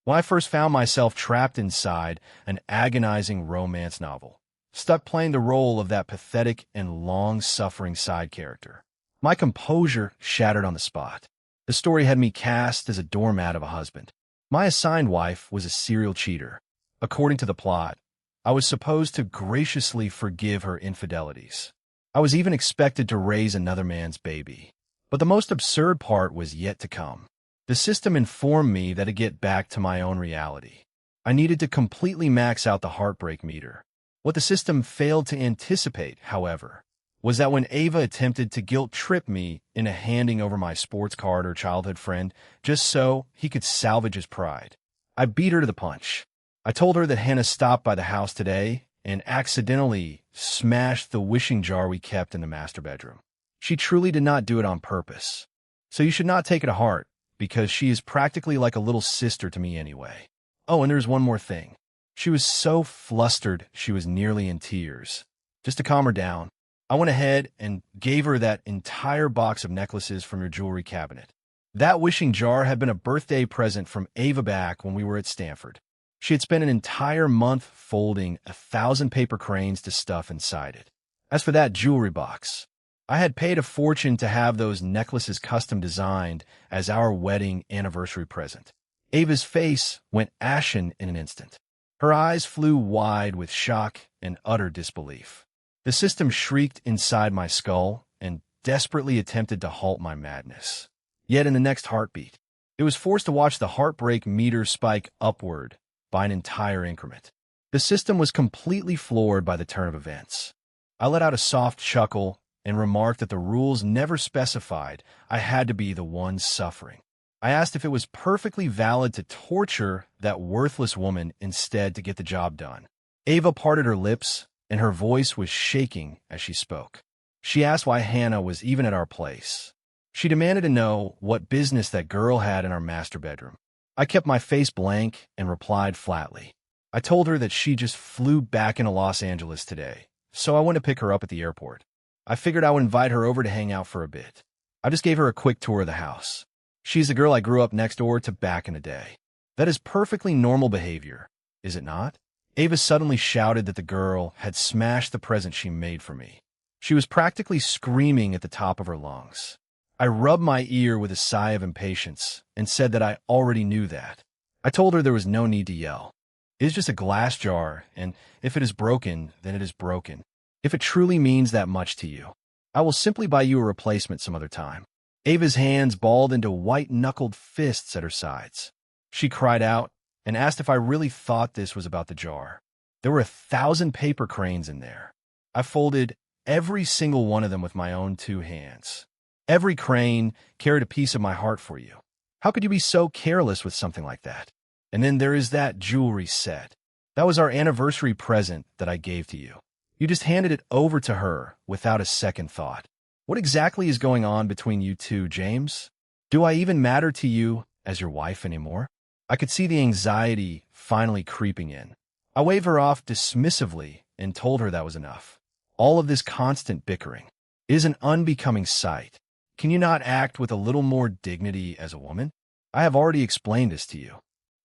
when I first found myself trapped inside an agonizing romance novel, stuck playing the role of that pathetic and long-suffering side character. My composure shattered on the spot. The story had me cast as a doormat of a husband. My assigned wife was a serial cheater. According to the plot, I was supposed to graciously forgive her infidelities. I was even expected to raise another man's baby. But the most absurd part was yet to come. The system informed me that to get back to my own reality, I needed to completely max out the heartbreak meter. What the system failed to anticipate, however, was that when Ava attempted to guilt-trip me into handing over my sports car to her childhood friend just so he could salvage his pride, I beat her to the punch. I told her that Hannah stopped by the house today and accidentally smashed the wishing jar we kept in the master bedroom. She truly did not do it on purpose. So you should not take it to heart, because she is practically like a little sister to me anyway. Oh, and there's one more thing. She was so flustered she was nearly in tears. Just to calm her down, I went ahead and gave her that entire box of necklaces from your jewelry cabinet. That wishing jar had been a birthday present from Ava back when we were at Stanford. She had spent an entire month folding 1,000 paper cranes to stuff inside it. As for that jewelry box, I had paid a fortune to have those necklaces custom designed as our wedding anniversary present. Ava's face went ashen in an instant. Her eyes flew wide with shock and utter disbelief. The system shrieked inside my skull and desperately attempted to halt my madness. Yet in the next heartbeat, it was forced to watch the heartbreak meter spike upward by an entire increment. The system was completely floored by the turn of events. I let out a soft chuckle and remarked that the rules never specified I had to be the one suffering. I asked if it was perfectly valid to torture that worthless woman instead to get the job done. Ava parted her lips, and her voice was shaking as she spoke. She asked why Hannah was even at our place. She demanded to know what business that girl had in our master bedroom. I kept my face blank and replied flatly. I told her that she just flew back into Los Angeles today, so I went to pick her up at the airport. I figured I would invite her over to hang out for a bit. I just gave her a quick tour of the house. She's the girl I grew up next door to back in the day. That is perfectly normal behavior, is it not? Ava suddenly shouted that the girl had smashed the present she made for me. She was practically screaming at the top of her lungs. I rubbed my ear with a sigh of impatience and said that I already knew that. I told her there was no need to yell. It is just a glass jar, and if it is broken, then it is broken. If it truly means that much to you, I will simply buy you a replacement some other time. Ava's hands balled into white-knuckled fists at her sides. She cried out and asked if I really thought this was about the jar. There were 1,000 paper cranes in there. I folded every single one of them with my own 2 hands. Every crane carried a piece of my heart for you. How could you be so careless with something like that? And then there is that jewelry set. That was our anniversary present that I gave to you. You just handed it over to her without a second thought. What exactly is going on between you two, James? Do I even matter to you as your wife anymore? I could see the anxiety finally creeping in. I waved her off dismissively and told her that was enough. All of this constant bickering is an unbecoming sight. Can you not act with a little more dignity as a woman? I have already explained this to you.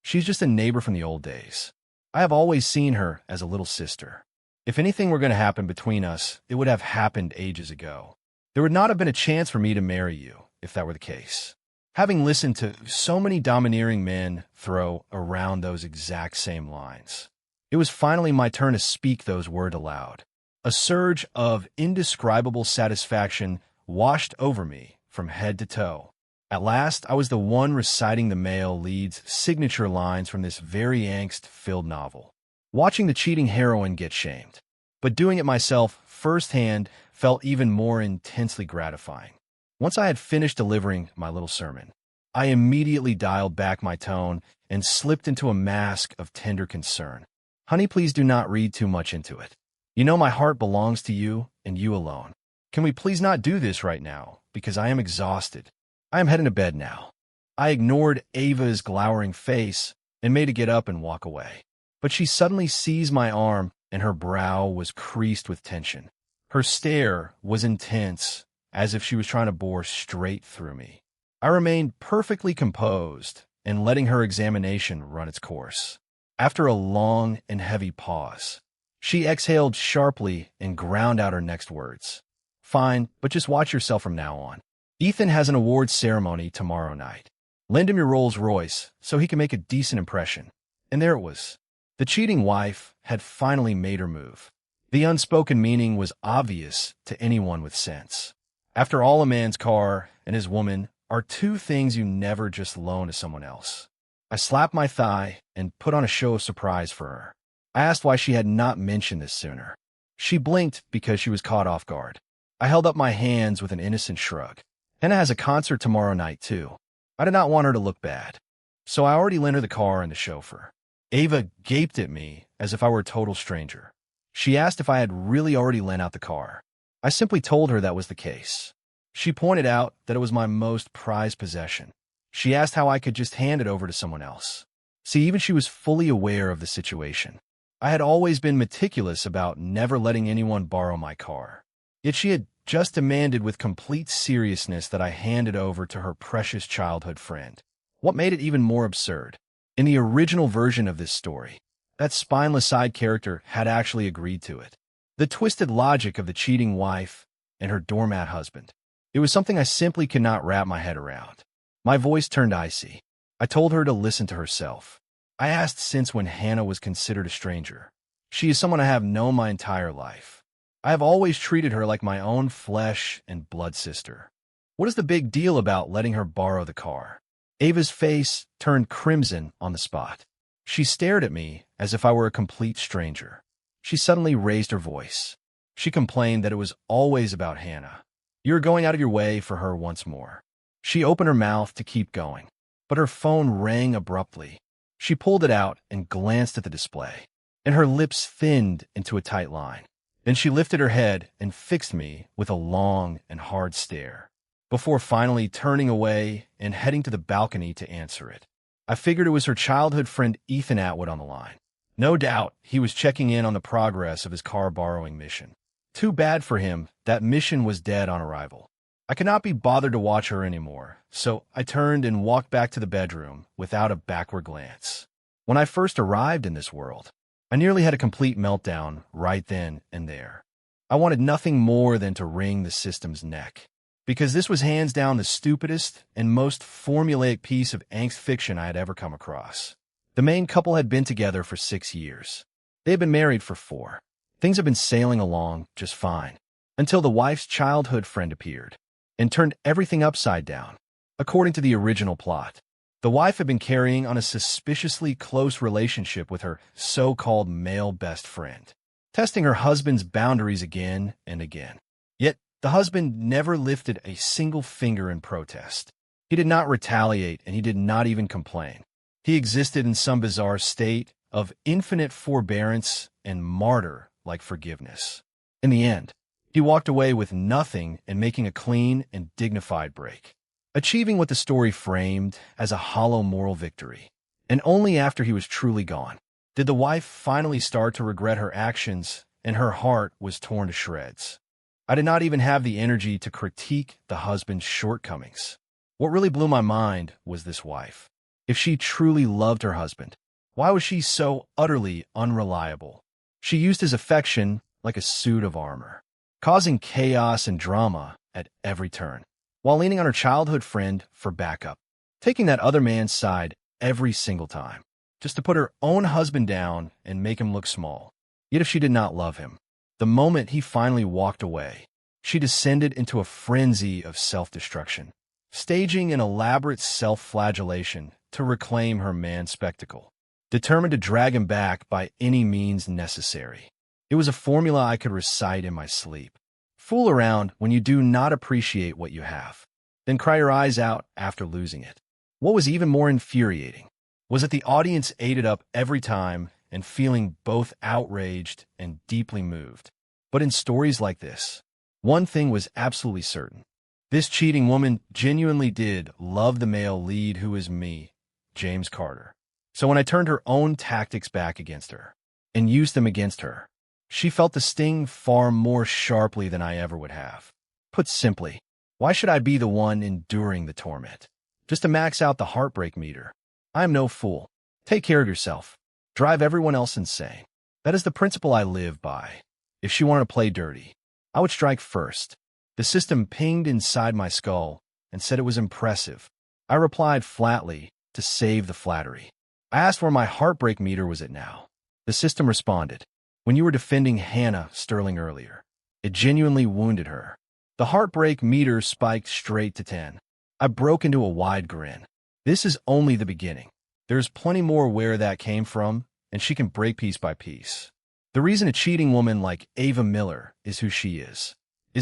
She's just a neighbor from the old days. I have always seen her as a little sister. If anything were going to happen between us, it would have happened ages ago. There would not have been a chance for me to marry you, if that were the case. Having listened to so many domineering men throw around those exact same lines, it was finally my turn to speak those words aloud. A surge of indescribable satisfaction washed over me from head to toe. At last, I was the one reciting the male lead's signature lines from this very angst-filled novel. Watching the cheating heroine get shamed, but doing it myself firsthand felt even more intensely gratifying. Once I had finished delivering my little sermon, I immediately dialed back my tone and slipped into a mask of tender concern. Honey, please do not read too much into it. You know my heart belongs to you and you alone. Can we please not do this right now, because I am exhausted. I am heading to bed now. I ignored Ava's glowering face and made to get up and walk away. But she suddenly seized my arm, and her brow was creased with tension. Her stare was intense, as if she was trying to bore straight through me. I remained perfectly composed and letting her examination run its course. After a long and heavy pause, she exhaled sharply and ground out her next words. Fine, but just watch yourself from now on. Ethan has an awards ceremony tomorrow night. Lend him your Rolls Royce so he can make a decent impression. And there it was. The cheating wife had finally made her move. The unspoken meaning was obvious to anyone with sense. After all, a man's car and his woman are two things you never just loan to someone else. I slapped my thigh and put on a show of surprise for her. I asked why she had not mentioned this sooner. She blinked because she was caught off guard. I held up my hands with an innocent shrug. Hannah has a concert tomorrow night, too. I did not want her to look bad, so I already lent her the car and the chauffeur. Ava gaped at me as if I were a total stranger. She asked if I had really already lent out the car. I simply told her that was the case. She pointed out that it was my most prized possession. She asked how I could just hand it over to someone else. See, even she was fully aware of the situation. I had always been meticulous about never letting anyone borrow my car. Yet she had just demanded with complete seriousness that I hand it over to her precious childhood friend. What made it even more absurd? In the original version of this story, that spineless side character had actually agreed to it. The twisted logic of the cheating wife and her doormat husband. It was something I simply could not wrap my head around. My voice turned icy. I told her to listen to herself. I asked since when Hannah was considered a stranger. She is someone I have known my entire life. I have always treated her like my own flesh and blood sister. What is the big deal about letting her borrow the car? Ava's face turned crimson on the spot. She stared at me as if I were a complete stranger. She suddenly raised her voice. She complained that it was always about Hannah. You're going out of your way for her once more. She opened her mouth to keep going, but her phone rang abruptly. She pulled it out and glanced at the display, and her lips thinned into a tight line. Then she lifted her head and fixed me with a long and hard stare, before finally turning away and heading to the balcony to answer it. I figured it was her childhood friend Ethan Atwood on the line. No doubt he was checking in on the progress of his car borrowing mission. Too bad for him, that mission was dead on arrival. I could not be bothered to watch her anymore, so I turned and walked back to the bedroom without a backward glance. When I first arrived in this world, I nearly had a complete meltdown right then and there. I wanted nothing more than to wring the system's neck, because this was hands down the stupidest and most formulaic piece of angst fiction I had ever come across. The main couple had been together for 6 years. They had been married for 4. Things had been sailing along just fine, until the wife's childhood friend appeared and turned everything upside down. According to the original plot, the wife had been carrying on a suspiciously close relationship with her so-called male best friend, testing her husband's boundaries again and again. Yet, the husband never lifted a single finger in protest. He did not retaliate, and he did not even complain. He existed in some bizarre state of infinite forbearance and martyr-like forgiveness. In the end, he walked away with nothing and making a clean and dignified break, achieving what the story framed as a hollow moral victory. And only after he was truly gone did the wife finally start to regret her actions, and her heart was torn to shreds. I did not even have the energy to critique the husband's shortcomings. What really blew my mind was this wife. If she truly loved her husband, why was she so utterly unreliable? She used his affection like a suit of armor, causing chaos and drama at every turn, while leaning on her childhood friend for backup, taking that other man's side every single time, just to put her own husband down and make him look small. Yet if she did not love him, the moment he finally walked away, she descended into a frenzy of self-destruction, staging an elaborate self-flagellation to reclaim her man's spectacle, determined to drag him back by any means necessary. It was a formula I could recite in my sleep. Fool around when you do not appreciate what you have, then cry your eyes out after losing it. What was even more infuriating was that the audience ate it up every time and feeling both outraged and deeply moved. But in stories like this, one thing was absolutely certain. This cheating woman genuinely did love the male lead, who is me, James Carter. So when I turned her own tactics back against her and used them against her, she felt the sting far more sharply than I ever would have. Put simply, why should I be the one enduring the torment? Just to max out the heartbreak meter. I am no fool. Take care of yourself. Drive everyone else insane. That is the principle I live by. If she wanted to play dirty, I would strike first. The system pinged inside my skull and said it was impressive. I replied flatly to save the flattery. I asked where my heartbreak meter was at now. The system responded, when you were defending Hannah Sterling earlier. It genuinely wounded her. The heartbreak meter spiked straight to 10. I broke into a wide grin. This is only the beginning. There's plenty more where that came from, and she can break piece by piece. The reason a cheating woman like Ava Miller is who she is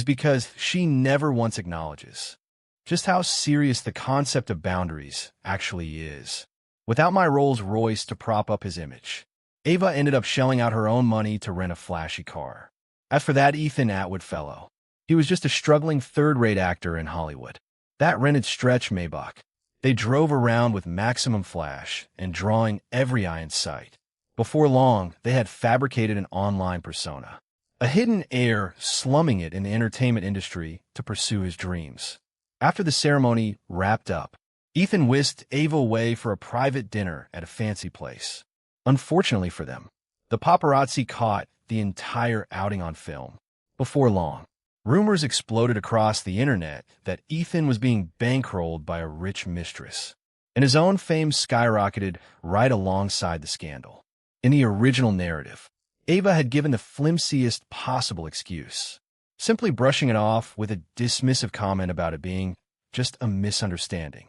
because she never once acknowledges just how serious the concept of boundaries actually is. Without my Rolls Royce to prop up his image, Ava ended up shelling out her own money to rent a flashy car. As for that Ethan Atwood fellow, he was just a struggling third-rate actor in Hollywood. That rented stretch Maybach. They drove around with maximum flash and drawing every eye in sight. Before long, they had fabricated an online persona, a hidden heir slumming it in the entertainment industry to pursue his dreams. After the ceremony wrapped up, Ethan whisked Ava away for a private dinner at a fancy place. Unfortunately for them, the paparazzi caught the entire outing on film. Before long, rumors exploded across the internet that Ethan was being bankrolled by a rich mistress, and his own fame skyrocketed right alongside the scandal. In the original narrative, Ava had given the flimsiest possible excuse, simply brushing it off with a dismissive comment about it being just a misunderstanding.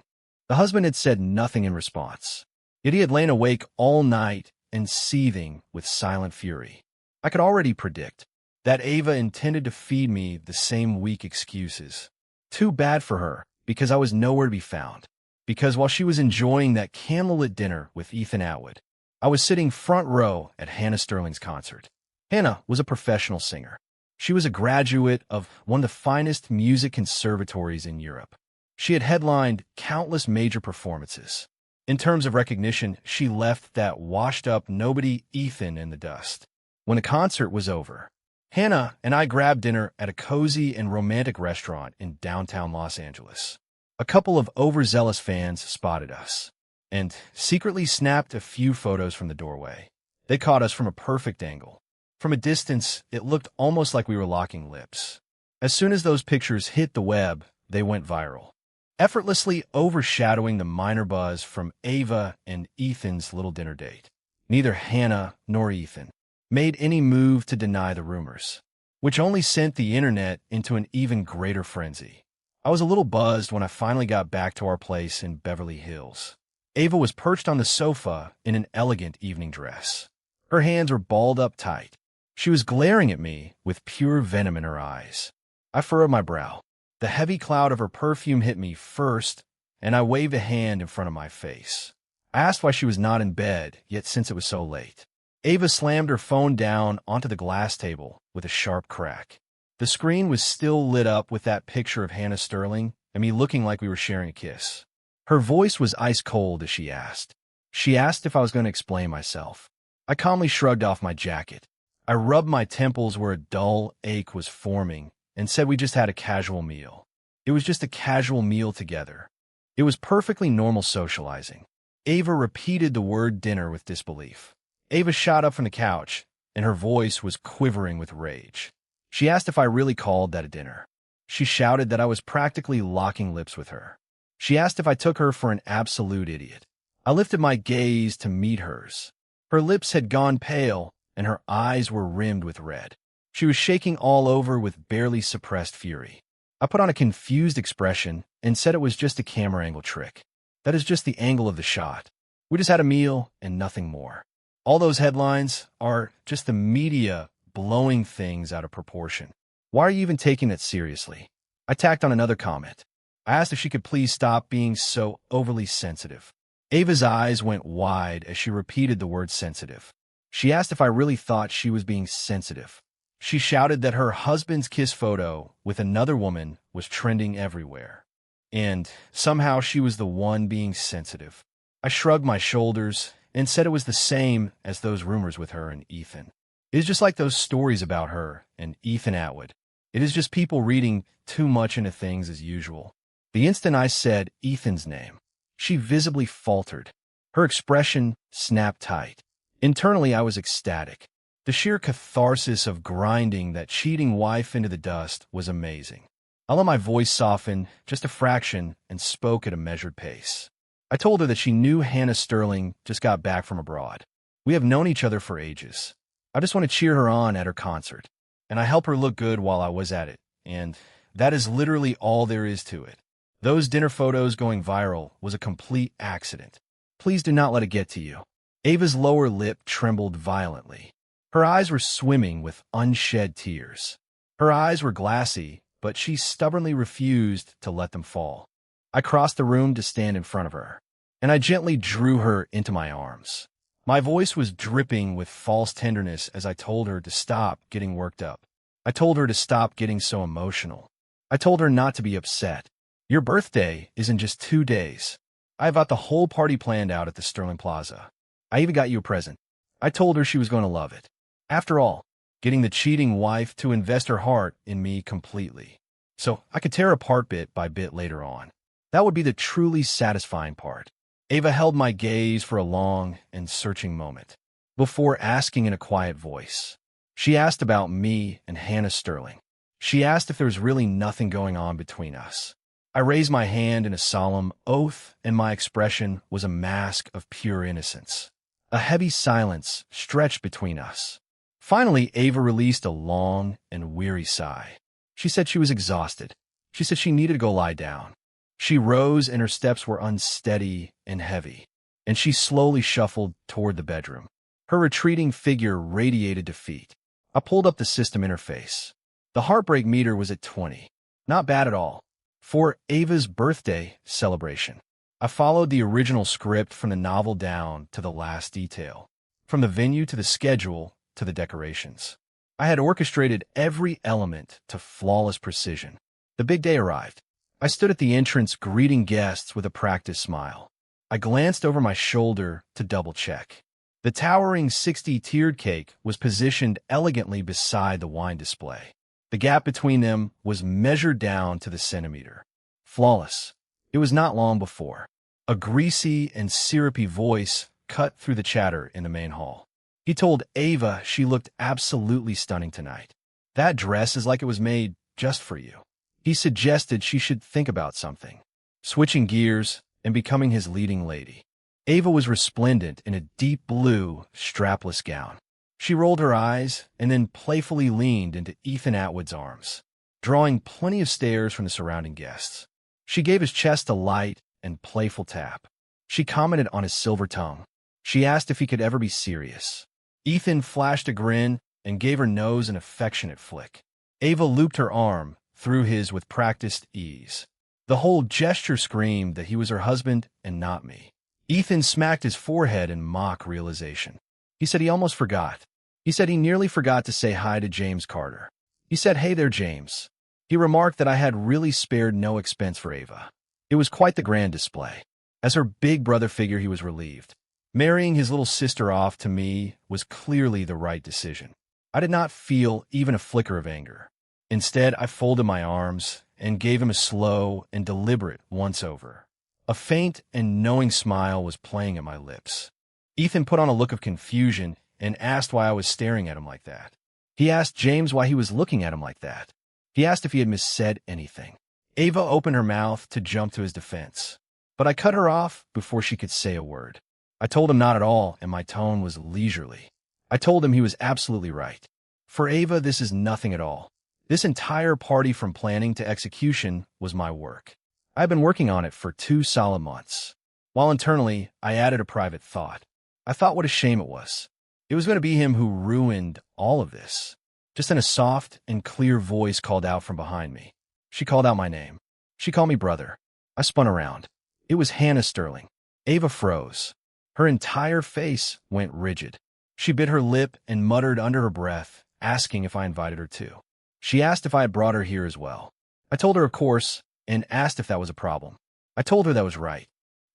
The husband had said nothing in response, yet he had lain awake all night and seething with silent fury. I could already predict that Ava intended to feed me the same weak excuses. Too bad for her, because I was nowhere to be found. Because while she was enjoying that candlelit dinner with Ethan Atwood, I was sitting front row at Hannah Sterling's concert. Hannah was a professional singer. She was a graduate of one of the finest music conservatories in Europe. She had headlined countless major performances. In terms of recognition, she left that washed-up nobody Ethan in the dust. When the concert was over, Hannah and I grabbed dinner at a cozy and romantic restaurant in downtown Los Angeles. A couple of overzealous fans spotted us and secretly snapped a few photos from the doorway. They caught us from a perfect angle. From a distance, it looked almost like we were locking lips. As soon as those pictures hit the web, they went viral, effortlessly overshadowing the minor buzz from Ava and Ethan's little dinner date. Neither Hannah nor Ethan made any move to deny the rumors, which only sent the internet into an even greater frenzy. I was a little buzzed when I finally got back to our place in Beverly Hills. Ava was perched on the sofa in an elegant evening dress. Her hands were balled up tight. She was glaring at me with pure venom in her eyes. I furrowed my brow. The heavy cloud of her perfume hit me first, and I waved a hand in front of my face. I asked why she was not in bed, yet since it was so late. Ava slammed her phone down onto the glass table with a sharp crack. The screen was still lit up with that picture of Hannah Sterling and me looking like we were sharing a kiss. Her voice was ice cold as she asked. She asked if I was going to explain myself. I calmly shrugged off my jacket. I rubbed my temples where a dull ache was forming and said we just had a casual meal. It was just a casual meal together. It was perfectly normal socializing. Ava repeated the word dinner with disbelief. Ava shot up from the couch, and her voice was quivering with rage. She asked if I really called that a dinner. She shouted that I was practically locking lips with her. She asked if I took her for an absolute idiot. I lifted my gaze to meet hers. Her lips had gone pale, and her eyes were rimmed with red. She was shaking all over with barely suppressed fury. I put on a confused expression and said it was just a camera angle trick. That is just the angle of the shot. We just had a meal and nothing more. All those headlines are just the media blowing things out of proportion. Why are you even taking it seriously? I tacked on another comment. I asked if she could please stop being so overly sensitive. Ava's eyes went wide as she repeated the word sensitive. She asked if I really thought she was being sensitive. She shouted that her husband's kiss photo with another woman was trending everywhere, and somehow she was the one being sensitive. I shrugged my shoulders and said it was the same as those rumors with her and Ethan. It is just like those stories about her and Ethan Atwood. It is just people reading too much into things as usual. The instant I said Ethan's name, she visibly faltered. Her expression snapped tight. Internally, I was ecstatic. The sheer catharsis of grinding that cheating wife into the dust was amazing. I let my voice soften just a fraction and spoke at a measured pace. I told her that she knew Hannah Sterling just got back from abroad. We have known each other for ages. I just want to cheer her on at her concert. And I help her look good while I was at it. And that is literally all there is to it. Those dinner photos going viral was a complete accident. Please do not let it get to you. Ava's lower lip trembled violently. Her eyes were swimming with unshed tears. Her eyes were glassy, but she stubbornly refused to let them fall. I crossed the room to stand in front of her, and I gently drew her into my arms. My voice was dripping with false tenderness as I told her to stop getting worked up. I told her to stop getting so emotional. I told her not to be upset. Your birthday is in just 2 days. I've got the whole party planned out at the Sterling Plaza. I even got you a present. I told her she was going to love it. After all, getting the cheating wife to invest her heart in me completely. So I could tear apart bit by bit later on. That would be the truly satisfying part. Ava held my gaze for a long and searching moment before asking in a quiet voice. She asked about me and Hannah Sterling. She asked if there was really nothing going on between us. I raised my hand in a solemn oath, and my expression was a mask of pure innocence. A heavy silence stretched between us. Finally, Ava released a long and weary sigh. She said she was exhausted. She said she needed to go lie down. She rose, and her steps were unsteady and heavy, and she slowly shuffled toward the bedroom. Her retreating figure radiated defeat. I pulled up the system interface. The heartbreak meter was at 20. Not bad at all. For Ava's birthday celebration, I followed the original script from the novel down to the last detail, from the venue to the schedule to the decorations. I had orchestrated every element to flawless precision. The big day arrived. I stood at the entrance greeting guests with a practiced smile. I glanced over my shoulder to double-check. The towering 60-tiered cake was positioned elegantly beside the wine display. The gap between them was measured down to the centimeter. Flawless. It was not long before a greasy and syrupy voice cut through the chatter in the main hall. He told Ava she looked absolutely stunning tonight. That dress is like it was made just for you. He suggested she should think about something, switching gears and becoming his leading lady. Ava was resplendent in a deep blue, strapless gown. She rolled her eyes and then playfully leaned into Ethan Atwood's arms, drawing plenty of stares from the surrounding guests. She gave his chest a light and playful tap. She commented on his silver tongue. She asked if he could ever be serious. Ethan flashed a grin and gave her nose an affectionate flick. Ava looped her arm through his with practiced ease. The whole gesture screamed that he was her husband and not me. Ethan smacked his forehead in mock realization. He said he almost forgot. He said he nearly forgot to say hi to James Carter. He said, "Hey there, James." He remarked that I had really spared no expense for Ava. It was quite the grand display. As her big brother figure, he was relieved. Marrying his little sister off to me was clearly the right decision. I did not feel even a flicker of anger. Instead, I folded my arms and gave him a slow and deliberate once-over. A faint and knowing smile was playing at my lips. Ethan put on a look of confusion and asked why I was staring at him like that. He asked James why he was looking at him like that. He asked if he had missaid anything. Ava opened her mouth to jump to his defense, but I cut her off before she could say a word. I told him not at all, and my tone was leisurely. I told him he was absolutely right. For Ava, this is nothing at all. This entire party from planning to execution was my work. I had been working on it for 2 solid months. While internally, I added a private thought. I thought what a shame it was. It was going to be him who ruined all of this. Just then a soft and clear voice called out from behind me. She called out my name. She called me brother. I spun around. It was Hannah Sterling. Ava froze. Her entire face went rigid. She bit her lip and muttered under her breath, asking if I invited her too. She asked if I had brought her here as well. I told her, of course, and asked if that was a problem. I told her that was right.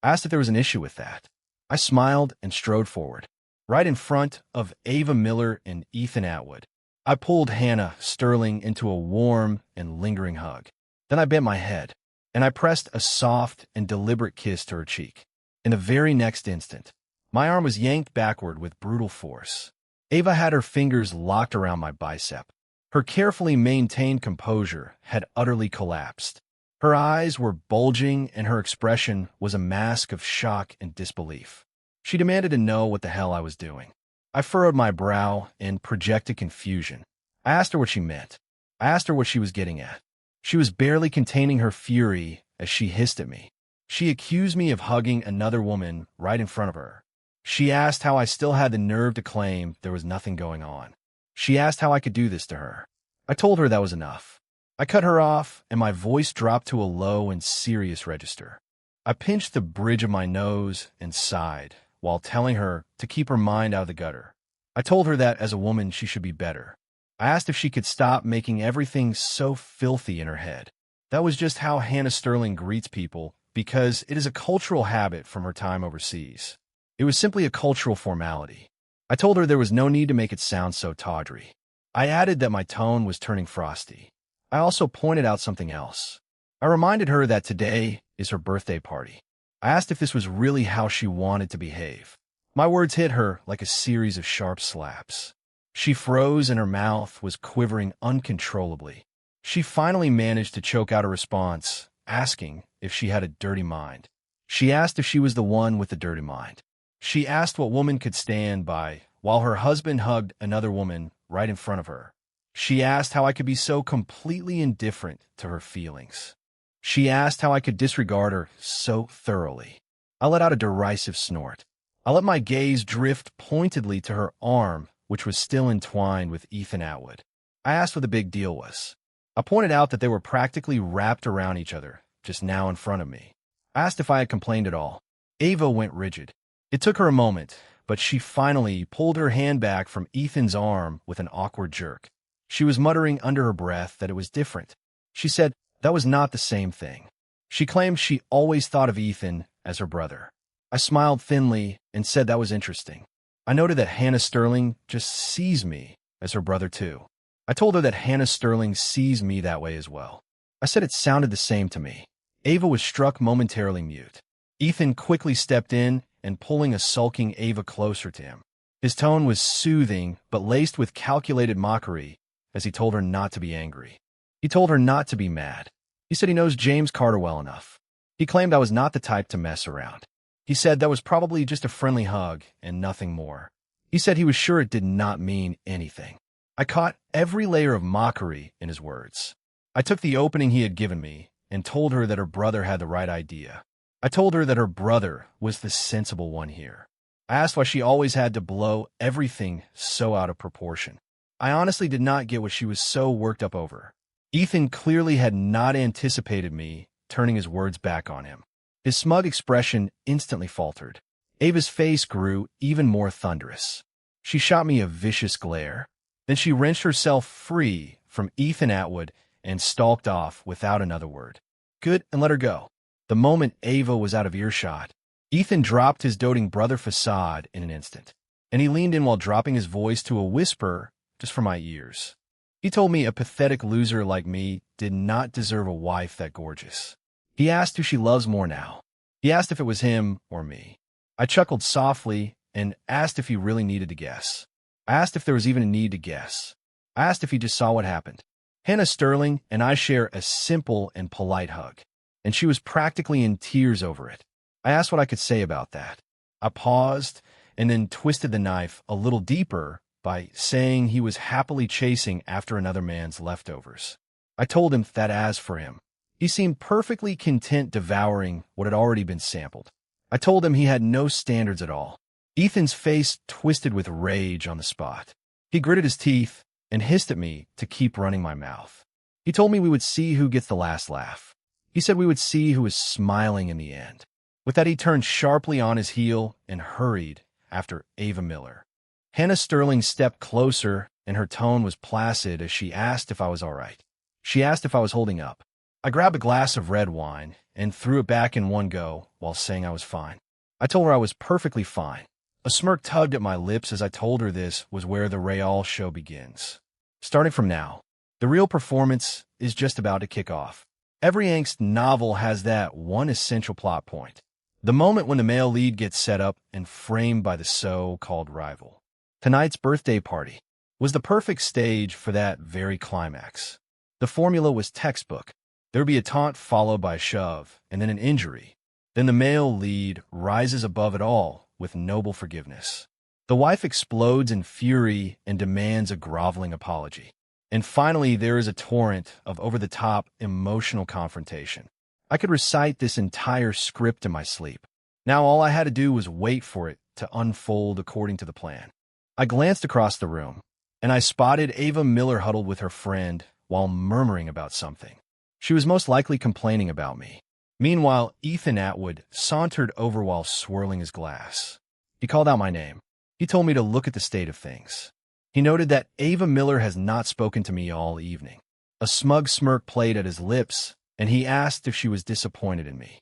I asked if there was an issue with that. I smiled and strode forward, right in front of Ava Miller and Ethan Atwood. I pulled Hannah Sterling into a warm and lingering hug. Then I bent my head, and I pressed a soft and deliberate kiss to her cheek. In the very next instant, my arm was yanked backward with brutal force. Ava had her fingers locked around my bicep. Her carefully maintained composure had utterly collapsed. Her eyes were bulging and her expression was a mask of shock and disbelief. She demanded to know what the hell I was doing. I furrowed my brow in projected confusion. I asked her what she meant. I asked her what she was getting at. She was barely containing her fury as she hissed at me. She accused me of hugging another woman right in front of her. She asked how I still had the nerve to claim there was nothing going on. She asked how I could do this to her. I told her that was enough. I cut her off, and my voice dropped to a low and serious register. I pinched the bridge of my nose and sighed, while telling her to keep her mind out of the gutter. I told her that, as a woman, she should be better. I asked if she could stop making everything so filthy in her head. That was just how Hannah Sterling greets people, because it is a cultural habit from her time overseas. It was simply a cultural formality. I told her there was no need to make it sound so tawdry. I added that my tone was turning frosty. I also pointed out something else. I reminded her that today is her birthday party. I asked if this was really how she wanted to behave. My words hit her like a series of sharp slaps. She froze and her mouth was quivering uncontrollably. She finally managed to choke out a response, asking if she had a dirty mind. She asked if she was the one with the dirty mind. She asked what woman could stand by while her husband hugged another woman right in front of her. She asked how I could be so completely indifferent to her feelings. She asked how I could disregard her so thoroughly. I let out a derisive snort. I let my gaze drift pointedly to her arm, which was still entwined with Ethan Atwood. I asked what the big deal was. I pointed out that they were practically wrapped around each other, just now in front of me. I asked if I had complained at all. Ava went rigid. It took her a moment, but she finally pulled her hand back from Ethan's arm with an awkward jerk. She was muttering under her breath that it was different. She said that was not the same thing. She claimed she always thought of Ethan as her brother. I smiled thinly and said that was interesting. I noted that Hannah Sterling just sees me as her brother too. I told her that Hannah Sterling sees me that way as well. I said it sounded the same to me. Ava was struck momentarily mute. Ethan quickly stepped in and pulling a sulking Ava closer to him. His tone was soothing but laced with calculated mockery as he told her not to be angry. He told her not to be mad. He said he knows James Carter well enough. He claimed I was not the type to mess around. He said that was probably just a friendly hug and nothing more. He said he was sure it did not mean anything. I caught every layer of mockery in his words. I took the opening he had given me and told her that her brother had the right idea. I told her that her brother was the sensible one here. I asked why she always had to blow everything so out of proportion. I honestly did not get what she was so worked up over. Ethan clearly had not anticipated me turning his words back on him. His smug expression instantly faltered. Ava's face grew even more thunderous. She shot me a vicious glare. Then she wrenched herself free from Ethan Atwood and stalked off without another word. Good, and let her go. The moment Ava was out of earshot, Ethan dropped his doting brother facade in an instant, and he leaned in while dropping his voice to a whisper just for my ears. He told me a pathetic loser like me did not deserve a wife that gorgeous. He asked who she loves more now. He asked if it was him or me. I chuckled softly and asked if he really needed to guess. I asked if there was even a need to guess. I asked if he just saw what happened. Hannah Sterling and I share a simple and polite hug, and she was practically in tears over it. I asked what I could say about that. I paused and then twisted the knife a little deeper by saying he was happily chasing after another man's leftovers. I told him that as for him, he seemed perfectly content devouring what had already been sampled. I told him he had no standards at all. Ethan's face twisted with rage on the spot. He gritted his teeth and hissed at me to keep running my mouth. He told me we would see who gets the last laugh. He said we would see who was smiling in the end. With that, he turned sharply on his heel and hurried after Ava Miller. Hannah Sterling stepped closer, and her tone was placid as she asked if I was all right. She asked if I was holding up. I grabbed a glass of red wine and threw it back in one go while saying I was fine. I told her I was perfectly fine. A smirk tugged at my lips as I told her this was where the Real show begins. Starting from now, the real performance is just about to kick off. Every angst novel has that one essential plot point. The moment when the male lead gets set up and framed by the so-called rival. Tonight's birthday party was the perfect stage for that very climax. The formula was textbook. There would be a taunt followed by a shove, and then an injury. Then the male lead rises above it all with noble forgiveness. The wife explodes in fury and demands a groveling apology. And finally, there is a torrent of over-the-top emotional confrontation. I could recite this entire script in my sleep. Now all I had to do was wait for it to unfold according to the plan. I glanced across the room, and I spotted Ava Miller huddled with her friend while murmuring about something. She was most likely complaining about me. Meanwhile, Ethan Atwood sauntered over while swirling his glass. He called out my name. He told me to look at the state of things. He noted that Ava Miller has not spoken to me all evening. A smug smirk played at his lips, and he asked if she was disappointed in me.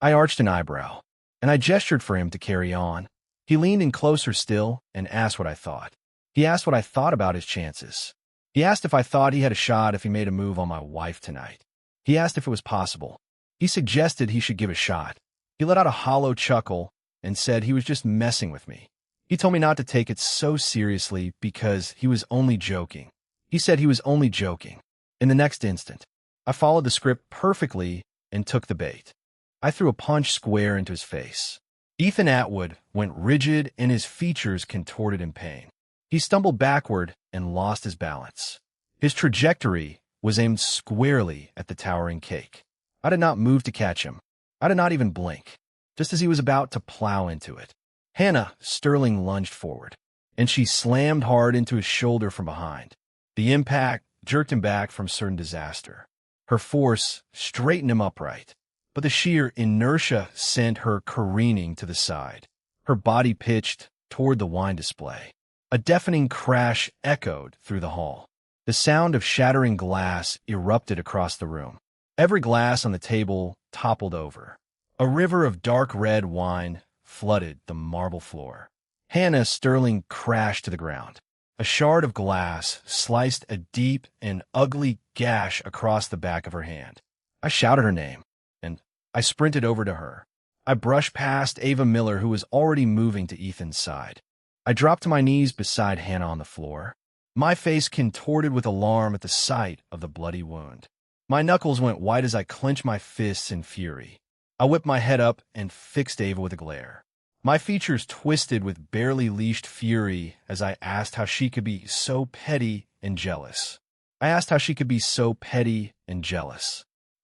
I arched an eyebrow, and I gestured for him to carry on. He leaned in closer still and asked what I thought. He asked what I thought about his chances. He asked if I thought he had a shot if he made a move on my wife tonight. He asked if it was possible. He suggested he should give a shot. He let out a hollow chuckle and said he was just messing with me. He told me not to take it so seriously because he was only joking. He said he was only joking. In the next instant, I followed the script perfectly and took the bait. I threw a punch square into his face. Ethan Atwood went rigid and his features contorted in pain. He stumbled backward and lost his balance. His trajectory was aimed squarely at the towering cake. I did not move to catch him. I did not even blink. Just as he was about to plow into it, Hannah Sterling lunged forward, and she slammed hard into his shoulder from behind. The impact jerked him back from certain disaster. Her force straightened him upright, but the sheer inertia sent her careening to the side. Her body pitched toward the wine display. A deafening crash echoed through the hall. The sound of shattering glass erupted across the room. Every glass on the table toppled over. A river of dark red wine flooded the marble floor. Hannah Sterling crashed to the ground. A shard of glass sliced a deep and ugly gash across the back of her hand. I shouted her name, and I sprinted over to her. I brushed past Ava Miller, who was already moving to Ethan's side. I dropped to my knees beside Hannah on the floor, my face contorted with alarm at the sight of the bloody wound. My knuckles went white as I clenched my fists in fury. I whipped my head up and fixed Ava with a glare. My features twisted with barely leashed fury as I asked how she could be so petty and jealous.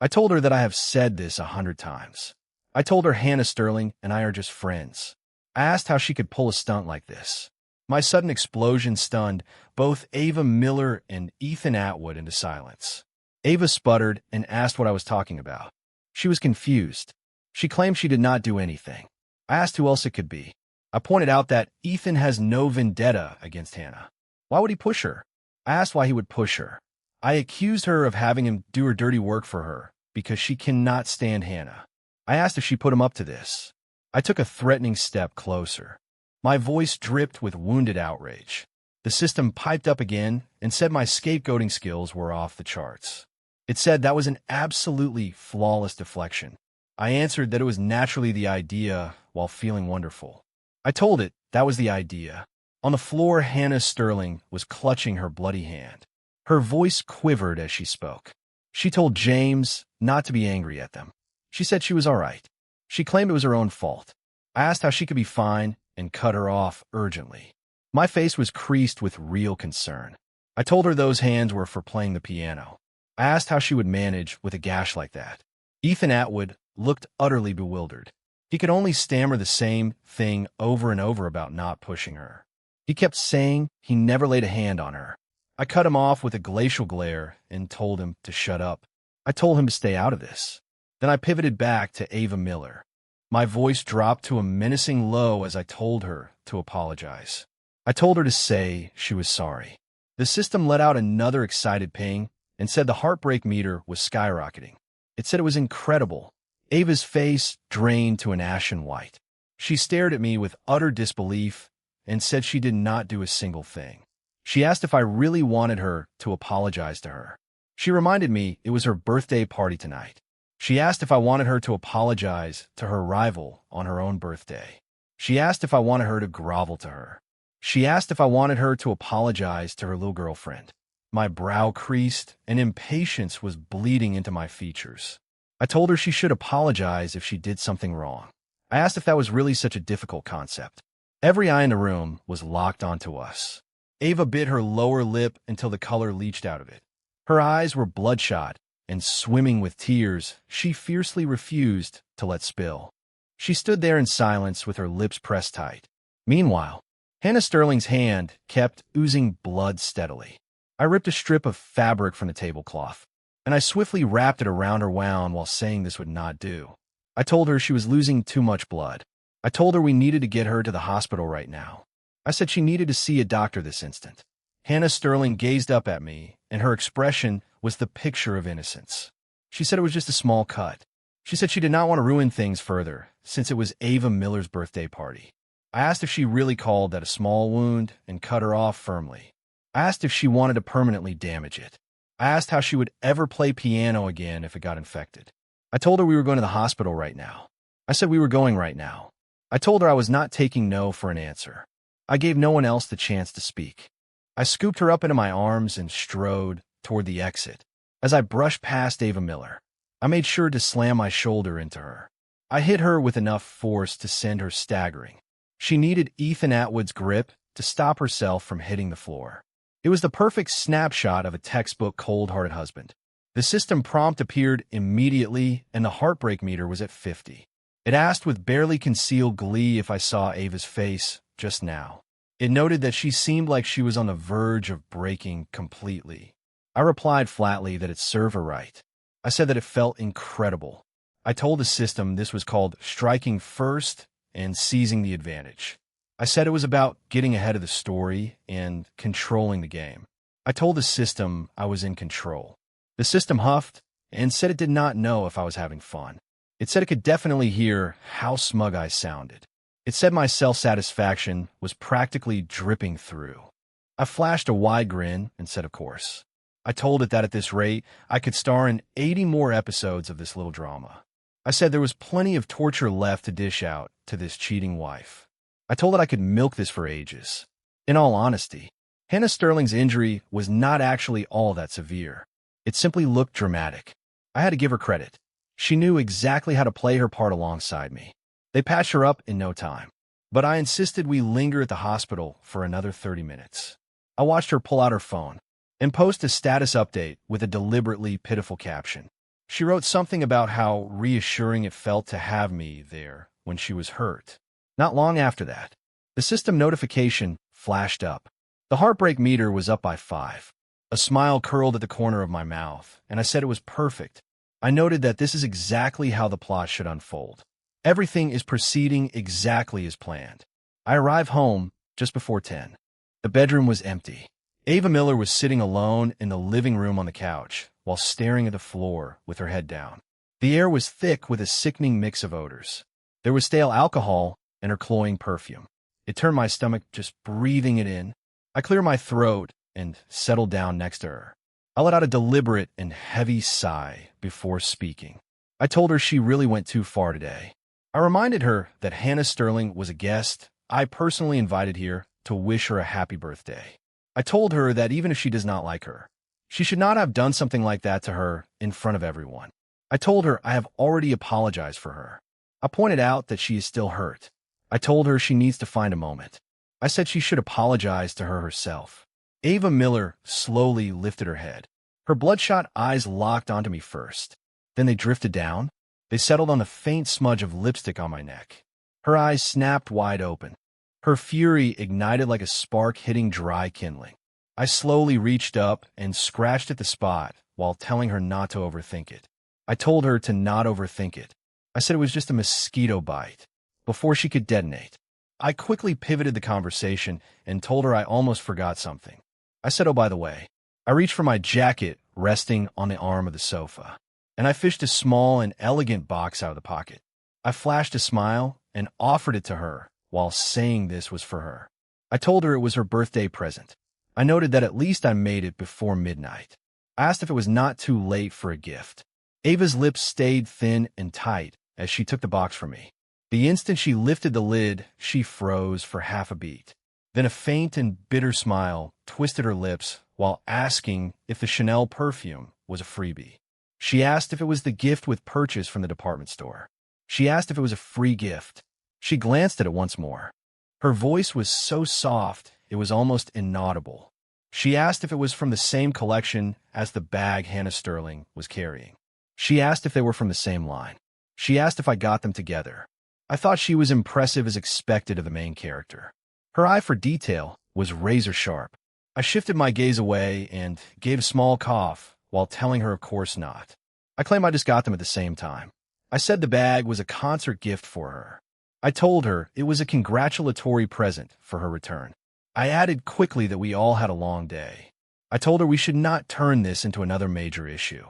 I told her that I have said this 100 times. I told her Hannah Sterling and I are just friends. I asked how she could pull a stunt like this. My sudden explosion stunned both Ava Miller and Ethan Atwood into silence. Ava sputtered and asked what I was talking about. She was confused. She claimed she did not do anything. I asked who else it could be. I pointed out that Ethan has no vendetta against Hannah. Why would he push her? I asked why he would push her. I accused her of having him do her dirty work for her because she cannot stand Hannah. I asked if she put him up to this. I took a threatening step closer. My voice dripped with wounded outrage. The system piped up again and said my scapegoating skills were off the charts. It said that was an absolutely flawless deflection. I answered that it was naturally the idea while feeling wonderful. I told it that was the idea. On the floor, Hannah Sterling was clutching her bloody hand. Her voice quivered as she spoke. She told James not to be angry at them. She said she was all right. She claimed it was her own fault. I asked how she could be fine and cut her off urgently. My face was creased with real concern. I told her those hands were for playing the piano. I asked how she would manage with a gash like that. Ethan Atwood looked utterly bewildered. He could only stammer the same thing over and over about not pushing her. He kept saying he never laid a hand on her. I cut him off with a glacial glare and told him to shut up. I told him to stay out of this. Then I pivoted back to Ava Miller. My voice dropped to a menacing low as I told her to apologize. I told her to say she was sorry. The system let out another excited ping and said the heartbreak meter was skyrocketing. It said it was incredible. Ava's face drained to an ashen white. She stared at me with utter disbelief and said she did not do a single thing. She asked if I really wanted her to apologize to her. She reminded me it was her birthday party tonight. She asked if I wanted her to apologize to her rival on her own birthday. She asked if I wanted her to grovel to her. She asked if I wanted her to apologize to her little girlfriend. My brow creased, and impatience was bleeding into my features. I told her she should apologize if she did something wrong. I asked if that was really such a difficult concept. Every eye in the room was locked onto us. Ava bit her lower lip until the color leached out of it. Her eyes were bloodshot, and swimming with tears, she fiercely refused to let spill. She stood there in silence with her lips pressed tight. Meanwhile, Hannah Sterling's hand kept oozing blood steadily. I ripped a strip of fabric from the tablecloth, and I swiftly wrapped it around her wound while saying this would not do. I told her she was losing too much blood. I told her we needed to get her to the hospital right now. I said she needed to see a doctor this instant. Hannah Sterling gazed up at me, and her expression was the picture of innocence. She said it was just a small cut. She said she did not want to ruin things further, since it was Ava Miller's birthday party. I asked if she really called that a small wound and cut her off firmly. I asked if she wanted to permanently damage it. I asked how she would ever play piano again if it got infected. I told her we were going to the hospital right now. I said we were going right now. I told her I was not taking no for an answer. I gave no one else the chance to speak. I scooped her up into my arms and strode toward the exit. As I brushed past Ava Miller, I made sure to slam my shoulder into her. I hit her with enough force to send her staggering. She needed Ethan Atwood's grip to stop herself from hitting the floor. It was the perfect snapshot of a textbook cold-hearted husband. The system prompt appeared immediately, and the heartbreak meter was at 50. It asked with barely concealed glee if I saw Ava's face just now. It noted that she seemed like she was on the verge of breaking completely. I replied flatly that it served her right. I said that it felt incredible. I told the system this was called striking first and seizing the advantage. I said it was about getting ahead of the story and controlling the game. I told the system I was in control. The system huffed and said it did not know if I was having fun. It said it could definitely hear how smug I sounded. It said my self-satisfaction was practically dripping through. I flashed a wide grin and said, of course. I told it that at this rate, I could star in 80 more episodes of this little drama. I said there was plenty of torture left to dish out to this cheating wife. I told it I could milk this for ages. In all honesty, Hannah Sterling's injury was not actually all that severe. It simply looked dramatic. I had to give her credit. She knew exactly how to play her part alongside me. They patched her up in no time, but I insisted we linger at the hospital for another 30 minutes. I watched her pull out her phone and post a status update with a deliberately pitiful caption. She wrote something about how reassuring it felt to have me there when she was hurt. Not long after that, the system notification flashed up. The heartbreak meter was up by 5. A smile curled at the corner of my mouth, and I said it was perfect. I noted that this is exactly how the plot should unfold. Everything is proceeding exactly as planned. I arrived home just before 10. The bedroom was empty. Ava Miller was sitting alone in the living room on the couch while staring at the floor with her head down. The air was thick with a sickening mix of odors. There was stale alcohol and her cloying perfume. It turned my stomach just breathing it in. I cleared my throat and settled down next to her. I let out a deliberate and heavy sigh before speaking. I told her she really went too far today. I reminded her that Hannah Sterling was a guest I personally invited here to wish her a happy birthday. I told her that even if she does not like her, she should not have done something like that to her in front of everyone. I told her I have already apologized for her. I pointed out that she is still hurt. I told her she needs to find a moment. I said she should apologize to her herself. Ava Miller slowly lifted her head. Her bloodshot eyes locked onto me first. Then they drifted down. They settled on the faint smudge of lipstick on my neck. Her eyes snapped wide open. Her fury ignited like a spark hitting dry kindling. I slowly reached up and scratched at the spot while telling her not to overthink it. I told her to not overthink it. I said it was just a mosquito bite. Before she could detonate, I quickly pivoted the conversation and told her I almost forgot something. I said, oh, by the way, I reached for my jacket resting on the arm of the sofa, and I fished a small and elegant box out of the pocket. I flashed a smile and offered it to her while saying this was for her. I told her it was her birthday present. I noted that at least I made it before midnight. I asked if it was not too late for a gift. Ava's lips stayed thin and tight as she took the box from me. The instant she lifted the lid, she froze for half a beat. Then a faint and bitter smile twisted her lips while asking if the Chanel perfume was a freebie. She asked if it was the gift with purchase from the department store. She asked if it was a free gift. She glanced at it once more. Her voice was so soft, it was almost inaudible. She asked if it was from the same collection as the bag Hannah Sterling was carrying. She asked if they were from the same line. She asked if I got them together. I thought she was impressive as expected of the main character. Her eye for detail was razor sharp. I shifted my gaze away and gave a small cough while telling her of course not. I claimed I just got them at the same time. I said the bag was a concert gift for her. I told her it was a congratulatory present for her return. I added quickly that we all had a long day. I told her we should not turn this into another major issue.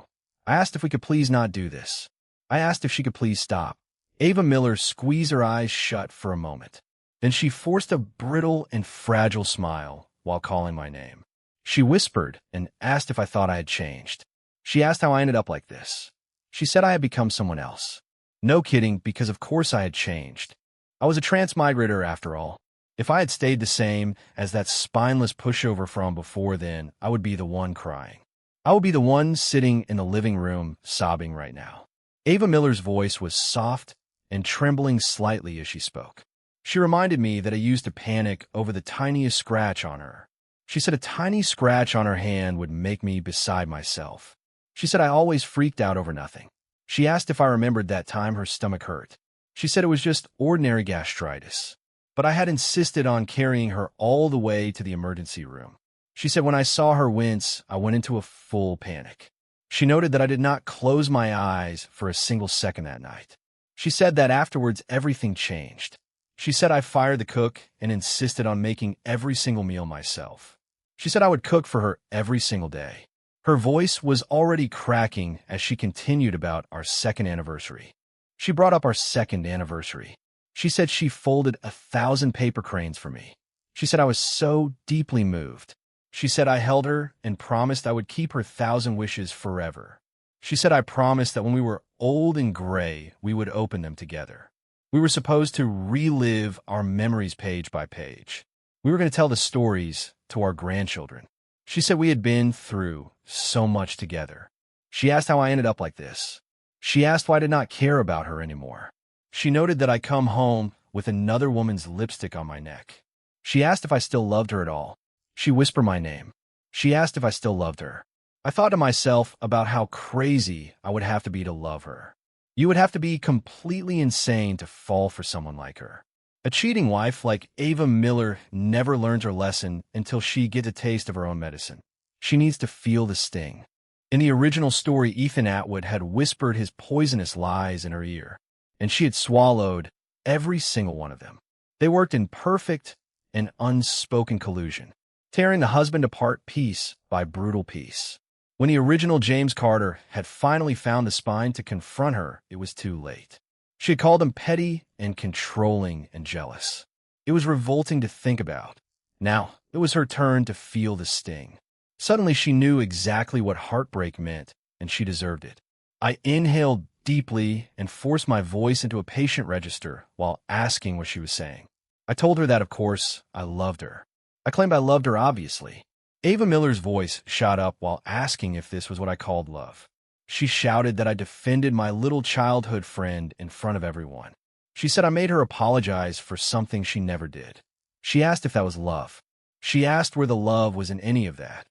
I asked if we could please not do this. I asked if she could please stop. Ava Miller squeezed her eyes shut for a moment. Then she forced a brittle and fragile smile while calling my name. She whispered and asked if I thought I had changed. She asked how I ended up like this. She said I had become someone else. No kidding, because of course I had changed. I was a transmigrator after all. If I had stayed the same as that spineless pushover from before then, I would be the one crying. I would be the one sitting in the living room sobbing right now. Ava Miller's voice was soft and trembling slightly as she spoke. She reminded me that I used to panic over the tiniest scratch on her. She said a tiny scratch on her hand would make me beside myself. She said I always freaked out over nothing. She asked if I remembered that time her stomach hurt. She said it was just ordinary gastritis. But I had insisted on carrying her all the way to the emergency room. She said when I saw her wince, I went into a full panic. She noted that I did not close my eyes for a single second that night. She said that afterwards everything changed. She said I fired the cook and insisted on making every single meal myself. She said I would cook for her every single day. Her voice was already cracking as she continued about our second anniversary. She brought up our second anniversary. She said she folded 1,000 paper cranes for me. She said I was so deeply moved. She said I held her and promised I would keep her 1,000 wishes forever. She said I promised that when we were old and gray, we would open them together. We were supposed to relive our memories page by page. We were going to tell the stories to our grandchildren. She said we had been through so much together. She asked how I ended up like this. She asked why I did not care about her anymore. She noted that I come home with another woman's lipstick on my neck. She asked if I still loved her at all. She whispered my name. She asked if I still loved her. I thought to myself about how crazy I would have to be to love her. You would have to be completely insane to fall for someone like her. A cheating wife like Ava Miller never learns her lesson until she gets a taste of her own medicine. She needs to feel the sting. In the original story, Ethan Atwood had whispered his poisonous lies in her ear, and she had swallowed every single one of them. They worked in perfect and unspoken collusion, tearing the husband apart piece by brutal piece. When the original James Carter had finally found the spine to confront her, it was too late. She had called him petty and controlling and jealous. It was revolting to think about. Now, it was her turn to feel the sting. Suddenly, she knew exactly what heartbreak meant, and she deserved it. I inhaled deeply and forced my voice into a patient register while asking what she was saying. I told her that, of course, I loved her. I claimed I loved her, obviously. Ava Miller's voice shot up while asking if this was what I called love. She shouted that I defended my little childhood friend in front of everyone. She said I made her apologize for something she never did. She asked if that was love. She asked where the love was in any of that.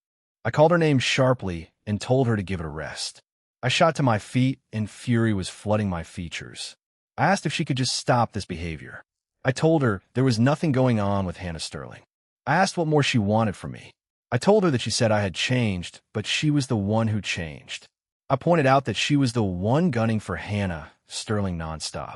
I called her name sharply and told her to give it a rest. I shot to my feet and fury was flooding my features. I asked if she could just stop this behavior. I told her there was nothing going on with Hannah Sterling. I asked what more she wanted from me. I told her that she said I had changed, but she was the one who changed. I pointed out that she was the one gunning for Hannah Sterling nonstop.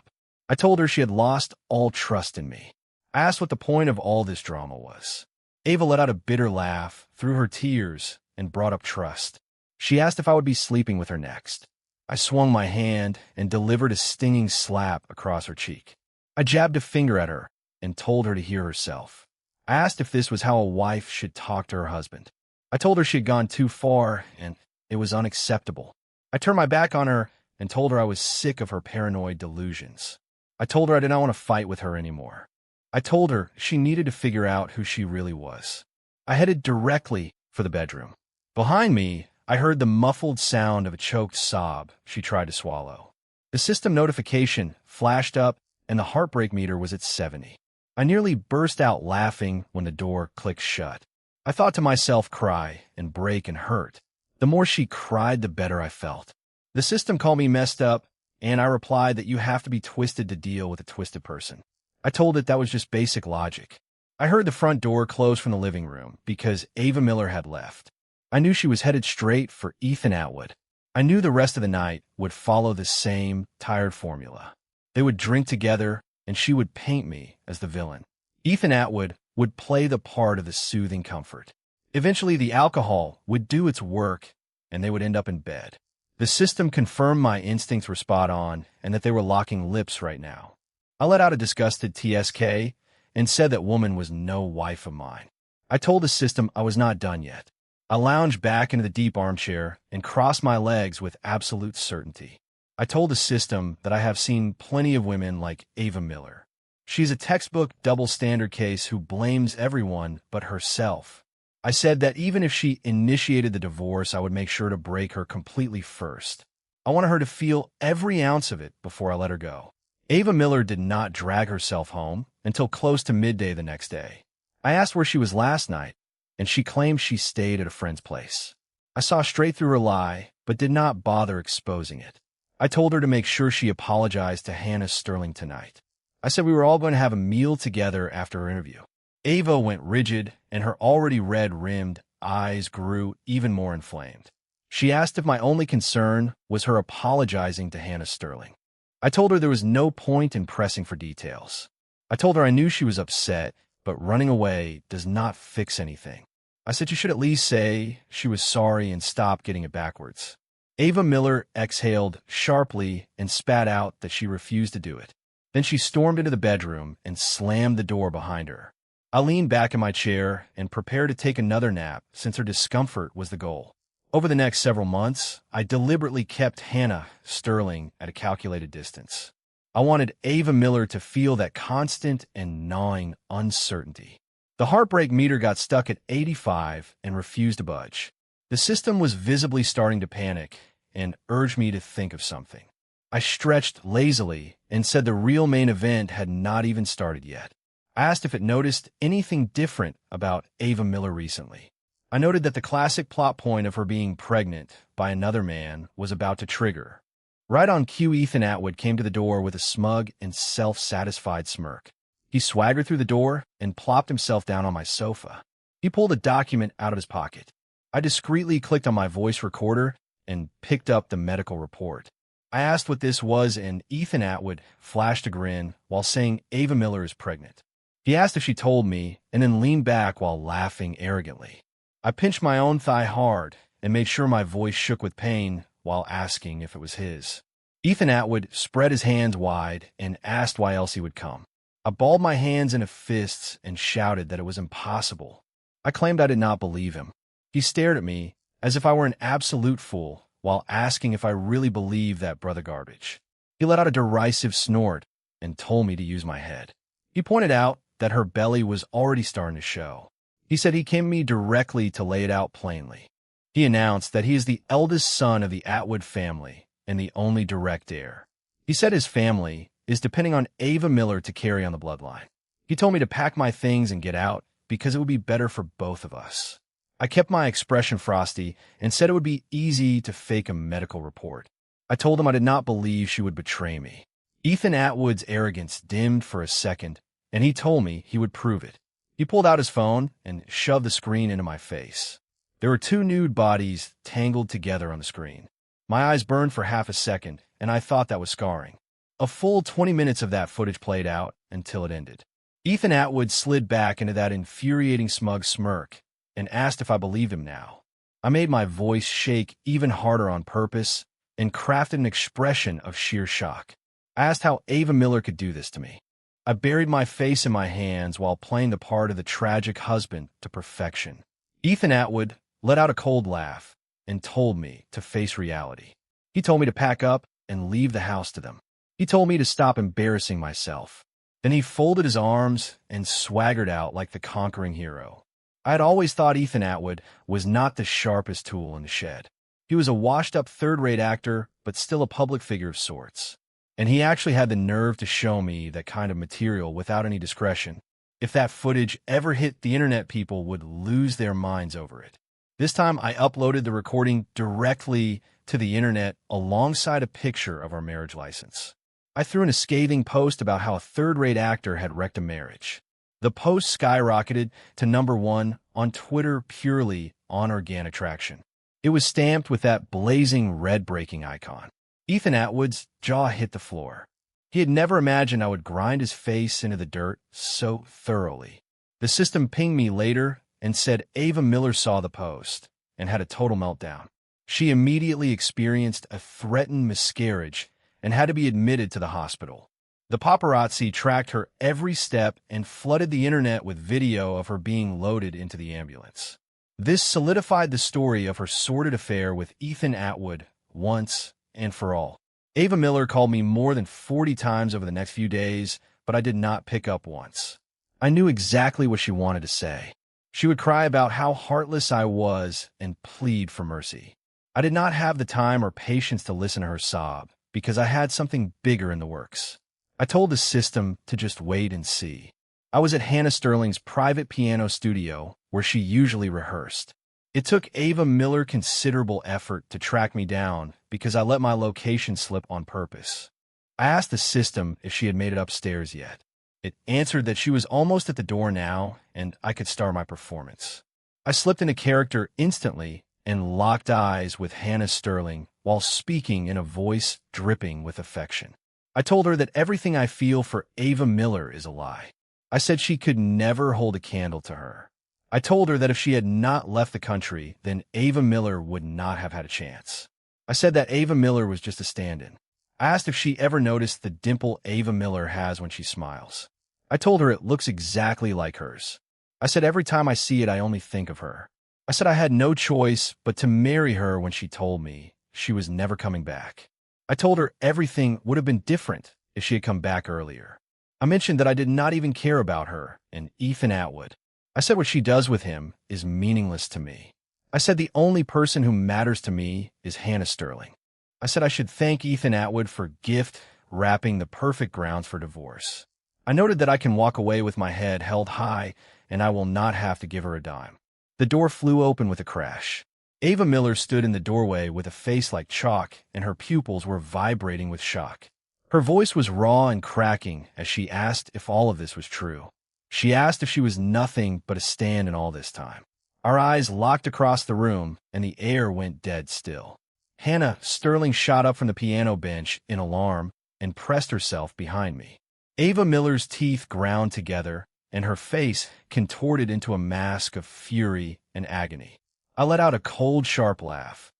I told her she had lost all trust in me. I asked what the point of all this drama was. Ava let out a bitter laugh through her tears and brought up trust. She asked if I would be sleeping with her next. I swung my hand and delivered a stinging slap across her cheek. I jabbed a finger at her and told her to hear herself. I asked if this was how a wife should talk to her husband. I told her she had gone too far and it was unacceptable. I turned my back on her and told her I was sick of her paranoid delusions. I told her I did not want to fight with her anymore. I told her she needed to figure out who she really was. I headed directly for the bedroom. Behind me, I heard the muffled sound of a choked sob she tried to swallow. The system notification flashed up, and the heartbreak meter was at 70. I nearly burst out laughing when the door clicked shut. I thought to myself, cry and break and hurt. The more she cried, the better I felt. The system called me messed up, and I replied that you have to be twisted to deal with a twisted person. I told it that was just basic logic. I heard the front door close from the living room because Ava Miller had left. I knew she was headed straight for Ethan Atwood. I knew the rest of the night would follow the same tired formula. They would drink together, and she would paint me as the villain. Ethan Atwood would play the part of the soothing comfort. Eventually, the alcohol would do its work, and they would end up in bed. The system confirmed my instincts were spot on and that they were locking lips right now. I let out a disgusted TSK and said that woman was no wife of mine. I told the system I was not done yet. I lounged back into the deep armchair and crossed my legs with absolute certainty. I told the system that I have seen plenty of women like Ava Miller. She's a textbook double standard case who blames everyone but herself. I said that even if she initiated the divorce, I would make sure to break her completely first. I wanted her to feel every ounce of it before I let her go. Ava Miller did not drag herself home until close to midday the next day. I asked where she was last night, and she claimed she stayed at a friend's place. I saw straight through her lie, but did not bother exposing it. I told her to make sure she apologized to Hannah Sterling tonight. I said we were all going to have a meal together after her interview. Ava went rigid, and her already red-rimmed eyes grew even more inflamed. She asked if my only concern was her apologizing to Hannah Sterling. I told her there was no point in pressing for details. I told her I knew she was upset, but running away does not fix anything. I said she should at least say she was sorry and stop getting it backwards. Ava Miller exhaled sharply and spat out that she refused to do it. Then she stormed into the bedroom and slammed the door behind her. I leaned back in my chair and prepared to take another nap since her discomfort was the goal. Over the next several months, I deliberately kept Hannah Sterling at a calculated distance. I wanted Ava Miller to feel that constant and gnawing uncertainty. The heartbreak meter got stuck at 85 and refused to budge. The system was visibly starting to panic and urged me to think of something. I stretched lazily and said the real main event had not even started yet. I asked if it noticed anything different about Ava Miller recently. I noted that the classic plot point of her being pregnant by another man was about to trigger. Right on cue, Ethan Atwood came to the door with a smug and self-satisfied smirk. He swaggered through the door and plopped himself down on my sofa. He pulled a document out of his pocket. I discreetly clicked on my voice recorder and picked up the medical report. I asked what this was, and Ethan Atwood flashed a grin while saying Ava Miller is pregnant. He asked if she told me and then leaned back while laughing arrogantly. I pinched my own thigh hard and made sure my voice shook with pain while asking if it was his. Ethan Atwood spread his hands wide and asked why else he would come. I balled my hands into fists and shouted that it was impossible. I claimed I did not believe him. He stared at me as if I were an absolute fool while asking if I really believed that brother garbage. He let out a derisive snort and told me to use my head. He pointed out that her belly was already starting to show. He said he came to me directly to lay it out plainly. He announced that he is the eldest son of the Atwood family and the only direct heir. He said his family is depending on Ava Miller to carry on the bloodline. He told me to pack my things and get out because it would be better for both of us. I kept my expression frosty and said it would be easy to fake a medical report. I told him I did not believe she would betray me. Ethan Atwood's arrogance dimmed for a second, and he told me he would prove it. He pulled out his phone and shoved the screen into my face. There were two nude bodies tangled together on the screen. My eyes burned for half a second, and I thought that was scarring. A full 20 minutes of that footage played out until it ended. Ethan Atwood slid back into that infuriating smug smirk and asked if I believed him now. I made my voice shake even harder on purpose and crafted an expression of sheer shock. I asked how Ava Miller could do this to me. I buried my face in my hands while playing the part of the tragic husband to perfection. Ethan Atwood let out a cold laugh and told me to face reality. He told me to pack up and leave the house to them. He told me to stop embarrassing myself. Then he folded his arms and swaggered out like the conquering hero. I had always thought Ethan Atwood was not the sharpest tool in the shed. He was a washed-up third-rate actor, but still a public figure of sorts. And he actually had the nerve to show me that kind of material without any discretion. If that footage ever hit the internet, people would lose their minds over it. This time, I uploaded the recording directly to the internet alongside a picture of our marriage license. I threw in a scathing post about how a third-rate actor had wrecked a marriage. The post skyrocketed to #1 on Twitter purely on organic traction. It was stamped with that blazing red breaking icon. Ethan Atwood's jaw hit the floor. He had never imagined I would grind his face into the dirt so thoroughly. The system pinged me later and said Ava Miller saw the post and had a total meltdown. She immediately experienced a threatened miscarriage and had to be admitted to the hospital. The paparazzi tracked her every step and flooded the internet with video of her being loaded into the ambulance. This solidified the story of her sordid affair with Ethan Atwood once and for all. Ava Miller called me more than 40 times over the next few days, but I did not pick up once. I knew exactly what she wanted to say. She would cry about how heartless I was and plead for mercy. I did not have the time or patience to listen to her sob because I had something bigger in the works. I told the system to just wait and see. I was at Hannah Sterling's private piano studio where she usually rehearsed. It took Ava Miller considerable effort to track me down because I let my location slip on purpose. I asked the system if she had made it upstairs yet. It answered that she was almost at the door now and I could start my performance. I slipped into character instantly and locked eyes with Hannah Sterling while speaking in a voice dripping with affection. I told her that everything I feel for Ava Miller is a lie. I said she could never hold a candle to her. I told her that if she had not left the country, then Ava Miller would not have had a chance. I said that Ava Miller was just a stand-in. I asked if she ever noticed the dimple Ava Miller has when she smiles. I told her it looks exactly like hers. I said every time I see it, I only think of her. I said I had no choice but to marry her when she told me she was never coming back. I told her everything would have been different if she had come back earlier. I mentioned that I did not even care about her and Ethan Atwood. I said what she does with him is meaningless to me. I said the only person who matters to me is Hannah Sterling. I said I should thank Ethan Atwood for gift wrapping the perfect grounds for divorce. I noted that I can walk away with my head held high and I will not have to give her a dime. The door flew open with a crash. Ava Miller stood in the doorway with a face like chalk, and her pupils were vibrating with shock. Her voice was raw and cracking as she asked if all of this was true. She asked if she was nothing but a stand in all this time. Our eyes locked across the room, and the air went dead still. Hannah Sterling shot up from the piano bench in alarm and pressed herself behind me. Ava Miller's teeth ground together, and her face contorted into a mask of fury and agony. I let out a cold, sharp laugh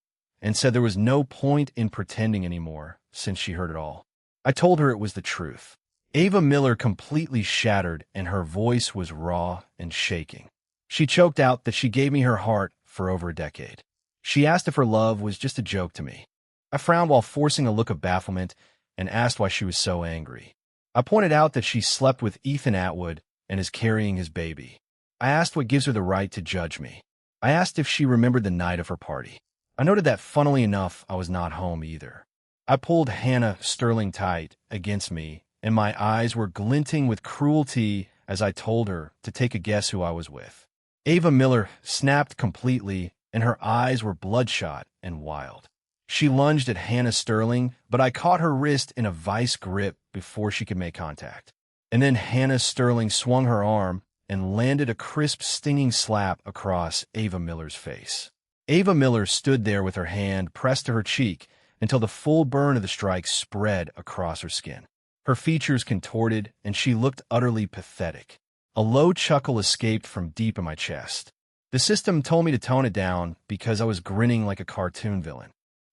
and said there was no point in pretending anymore since she heard it all. I told her it was the truth. Ava Miller completely shattered and her voice was raw and shaking. She choked out that she gave me her heart for over a decade. She asked if her love was just a joke to me. I frowned while forcing a look of bafflement and asked why she was so angry. I pointed out that she slept with Ethan Atwood and is carrying his baby. I asked what gives her the right to judge me. I asked if she remembered the night of her party. I noted that, funnily enough, I was not home either. I pulled Hannah Sterling tight against me, and my eyes were glinting with cruelty as I told her to take a guess who I was with. Ava Miller snapped completely, and her eyes were bloodshot and wild. She lunged at Hannah Sterling, but I caught her wrist in a vice grip before she could make contact. And then Hannah Sterling swung her arm and landed a crisp, stinging slap across Ava Miller's face. Ava Miller stood there with her hand pressed to her cheek until the full burn of the strike spread across her skin. Her features contorted, and she looked utterly pathetic. A low chuckle escaped from deep in my chest. The system told me to tone it down because I was grinning like a cartoon villain.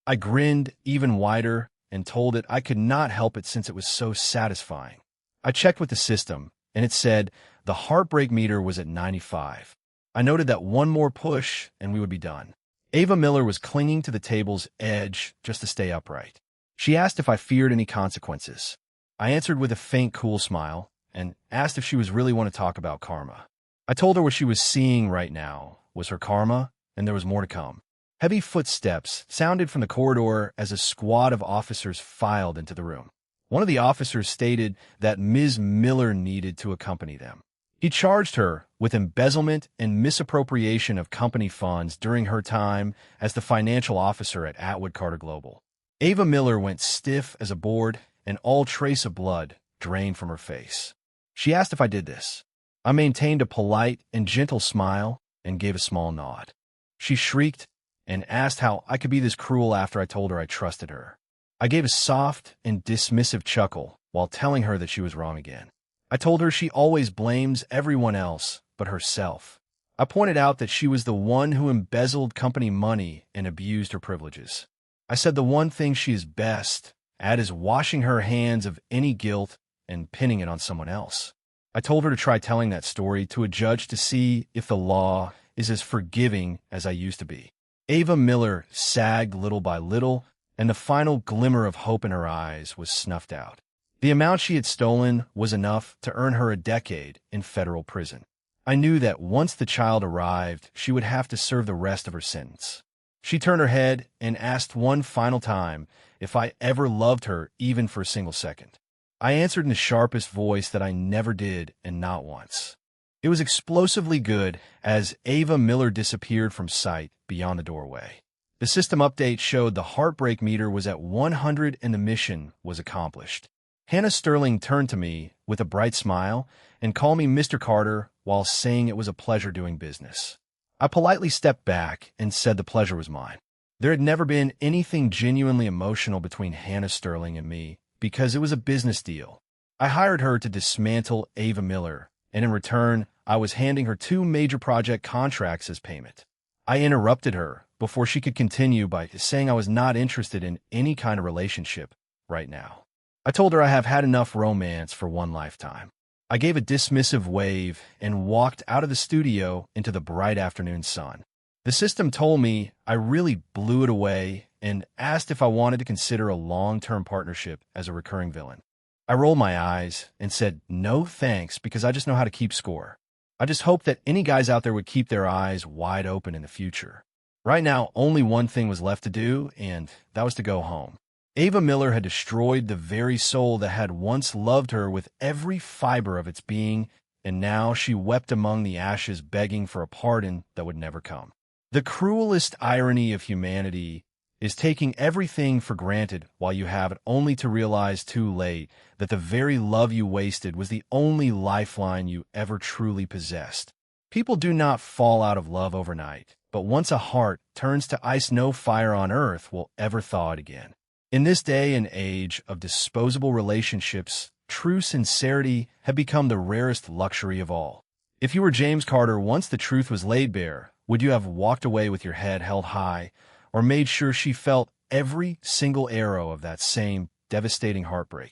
I grinned even wider and told it I could not help it since it was so satisfying. I checked with the system, and it said the heartbreak meter was at 95. I noted that one more push and we would be done. Ava Miller was clinging to the table's edge just to stay upright. She asked if I feared any consequences. I answered with a faint, cool smile and asked if she was really want to talk about karma. I told her what she was seeing right now was her karma, and there was more to come. Heavy footsteps sounded from the corridor as a squad of officers filed into the room. One of the officers stated that Ms. Miller needed to accompany them. He charged her with embezzlement and misappropriation of company funds during her time as the financial officer at Atwood Carter Global. Ava Miller went stiff as a board, and all trace of blood drained from her face. She asked if I did this. I maintained a polite and gentle smile and gave a small nod. She shrieked and asked how I could be this cruel after I told her I trusted her. I gave a soft and dismissive chuckle while telling her that she was wrong again. I told her she always blames everyone else but herself. I pointed out that she was the one who embezzled company money and abused her privileges. I said the one thing she is best at is washing her hands of any guilt and pinning it on someone else. I told her to try telling that story to a judge to see if the law is as forgiving as I used to be. Ava Miller sagged little by little, and the final glimmer of hope in her eyes was snuffed out. The amount she had stolen was enough to earn her a decade in federal prison. I knew that once the child arrived, she would have to serve the rest of her sentence. She turned her head and asked one final time if I ever loved her even for a single second. I answered in the sharpest voice that I never did, and not once. It was explosively good as Ava Miller disappeared from sight beyond the doorway. The system update showed the heartbreak meter was at 100 and the mission was accomplished. Hannah Sterling turned to me with a bright smile and called me Mr. Carter while saying it was a pleasure doing business. I politely stepped back and said the pleasure was mine. There had never been anything genuinely emotional between Hannah Sterling and me because it was a business deal. I hired her to dismantle Ava Miller, and in return, I was handing her 2 major project contracts as payment. I interrupted her before she could continue by saying I was not interested in any kind of relationship right now. I told her I have had enough romance for one lifetime. I gave a dismissive wave and walked out of the studio into the bright afternoon sun. The system told me I really blew it away and asked if I wanted to consider a long-term partnership as a recurring villain. I rolled my eyes and said no thanks because I just know how to keep score. I just hope that any guys out there would keep their eyes wide open in the future. Right now, only one thing was left to do, and that was to go home. Ava Miller had destroyed the very soul that had once loved her with every fiber of its being, and now she wept among the ashes begging for a pardon that would never come. The cruelest irony of humanity is taking everything for granted while you have it, only to realize too late that the very love you wasted was the only lifeline you ever truly possessed. People do not fall out of love overnight, but once a heart turns to ice, no fire on earth will ever thaw it again. In this day and age of disposable relationships, true sincerity had become the rarest luxury of all. If you were James Carter once the truth was laid bare, would you have walked away with your head held high, or made sure she felt every single arrow of that same devastating heartbreak?